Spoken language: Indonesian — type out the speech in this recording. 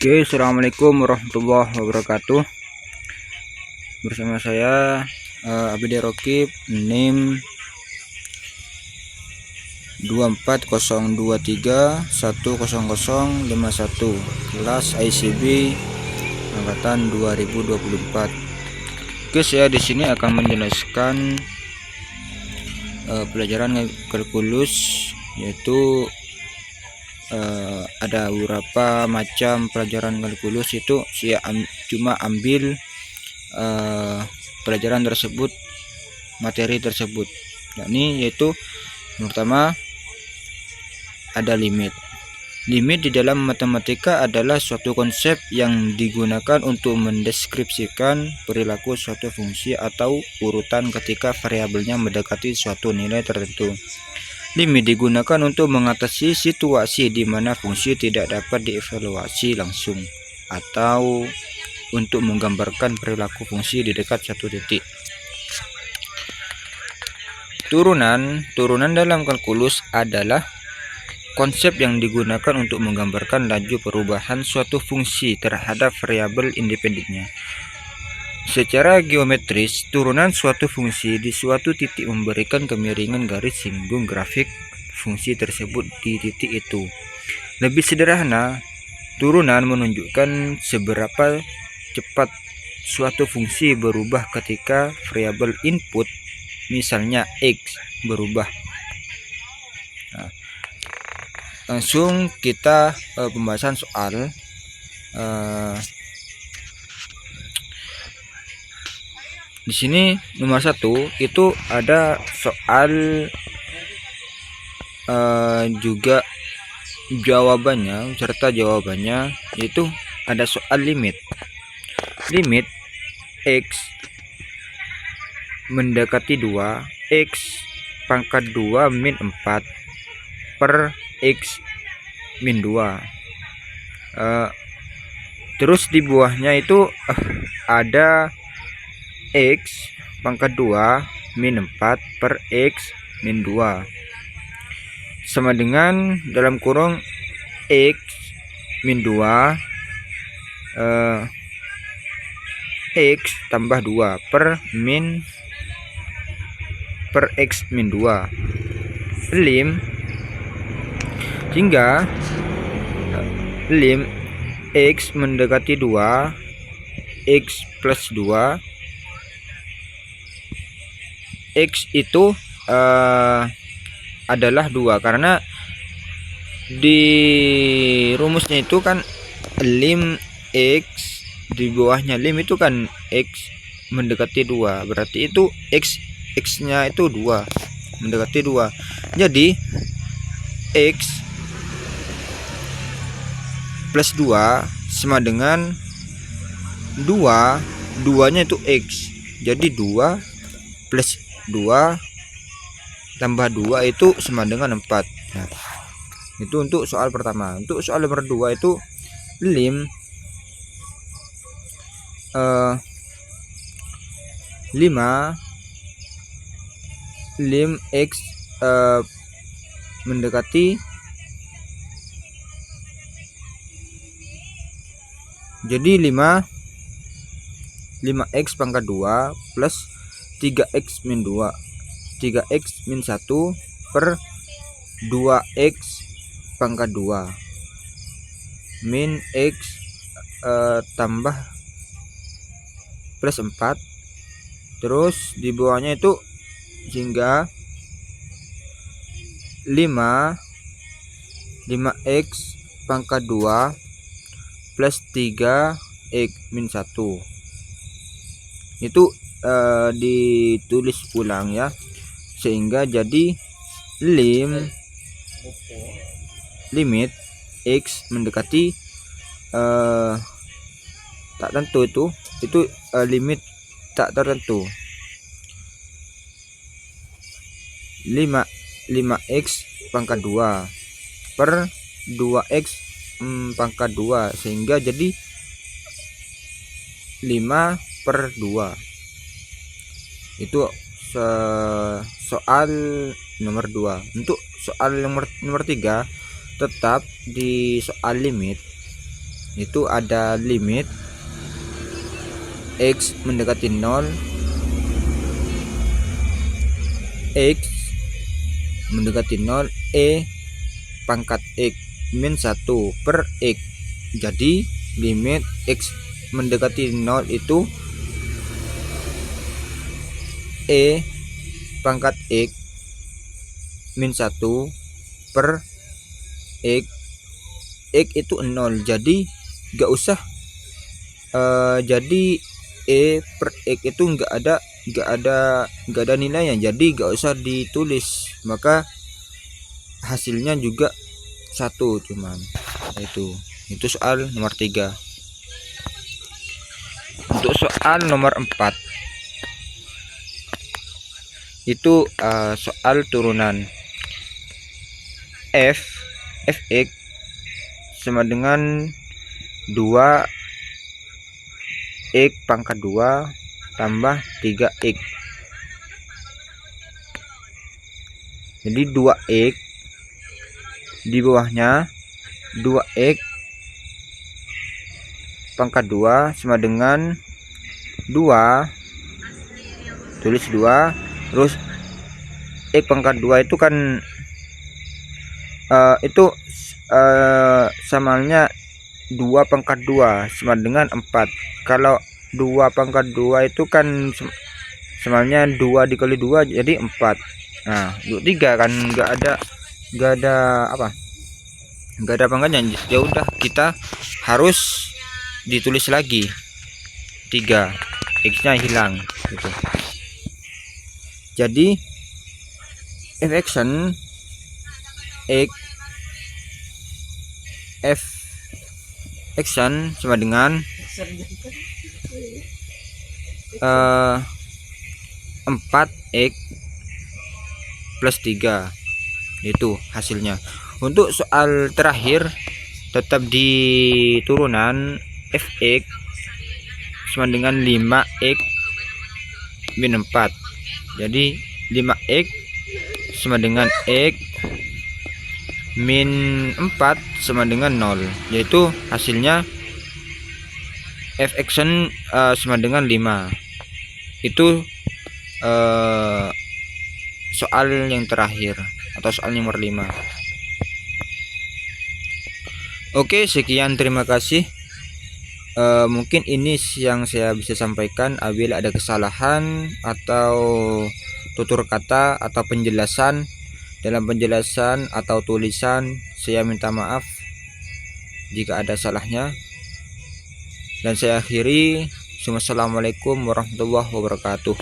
Oke, assalamualaikum warahmatullahi wabarakatuh. Bersama saya Abdi Rokib, NIM 24023100051, kelas ICB angkatan 2024. Oke, saya di sini akan menjelaskan pelajaran kalkulus, yaitu ada beberapa macam pelajaran kalkulus. Itu saya cuma ambil pelajaran tersebut, materi tersebut, yaitu yang pertama ada limit. Limit di dalam matematika adalah suatu konsep yang digunakan untuk mendeskripsikan perilaku suatu fungsi atau urutan ketika variabelnya mendekati suatu nilai tertentu. Limit digunakan untuk mengatasi situasi di mana fungsi tidak dapat dievaluasi langsung atau untuk menggambarkan perilaku fungsi di dekat satu titik. Turunan dalam kalkulus adalah konsep yang digunakan untuk menggambarkan laju perubahan suatu fungsi terhadap variabel independennya. Secara geometris, turunan suatu fungsi di suatu titik memberikan kemiringan garis singgung grafik fungsi tersebut di titik itu. Lebih sederhana, turunan menunjukkan seberapa cepat suatu fungsi berubah ketika variabel input, misalnya X, berubah. Langsung kita pembahasan soal. Di sini nomor 1 itu ada soal juga jawabannya serta jawabannya, yaitu ada soal limit X mendekati 2, X pangkat 2 min 4 per X min 2. Terus di bawahnya itu ada X pangkat 2 min 4 per X min 2 sama dengan dalam kurung X min 2 X tambah 2 per X min 2 hingga lim X mendekati 2, X plus 2, X itu adalah 2, karena di rumusnya itu kan lim X, di bawahnya lim itu kan X mendekati 2, berarti itu X nya itu 2, mendekati 2. Jadi X plus 2 sama dengan 2 nya itu X, jadi 2 plus 2 tambah 2 itu sama dengan 4. Nah, itu untuk soal pertama. Untuk soal nomor 2 itu lim 5 X mendekati, jadi 5X pangkat 2 plus 3X min 2, 3X min 1 per 2X pangkat 2 min X tambah plus 4. Terus di bawahnya itu hingga 5X pangkat 2 plus 3X min 1. Itu ditulis ulang ya, sehingga jadi limit X mendekati tak tentu, itu limit tak tertentu, 5X pangkat 2 per 2X pangkat 2, sehingga jadi 5 per 2. Itu soal nomor 2. Untuk soal nomor 3 tetap di soal limit. itu ada limit X mendekati 0, X mendekati 0, pangkat X min 1 per X. Jadi limit X mendekati 0 itu pangkat X min 1 per X. X itu 0, jadi gak usah jadi per X itu gak ada nilainya, jadi gak usah ditulis, maka hasilnya juga 1 cuman. Itu soal nomor 3. Untuk soal nomor 4 itu soal turunan fx sama dengan 2x pangkat 2 tambah 3x. Jadi 2x di bawahnya 2x pangkat 2 sama dengan 2, tulis 2, terus x pangkat 2 itu kan samanya 2 pangkat 2 sama dengan 4. Kalau 2 pangkat 2 itu kan samanya 2 dikali 2 jadi 4. Nah, 3 kan nggak ada pangkatnya. Ya udah, kita harus ditulis lagi 3, x-nya hilang gitu. Jadi fxn sama dengan 4x plus 3, itu hasilnya. Untuk soal terakhir tetap di turunan fx sama dengan 5x min 4. Jadi 5x sama dengan x min 4 sama dengan 0, yaitu hasilnya fxn sama dengan 5. Itu soal yang terakhir atau soal nomor 5. Oke, sekian, terima kasih. Mungkin ini yang saya bisa sampaikan. Apabila ada kesalahan atau tutur kata atau penjelasan dalam penjelasan atau tulisan, saya minta maaf jika ada salahnya. Dan saya akhiri. Wassalamualaikum warahmatullahi wabarakatuh.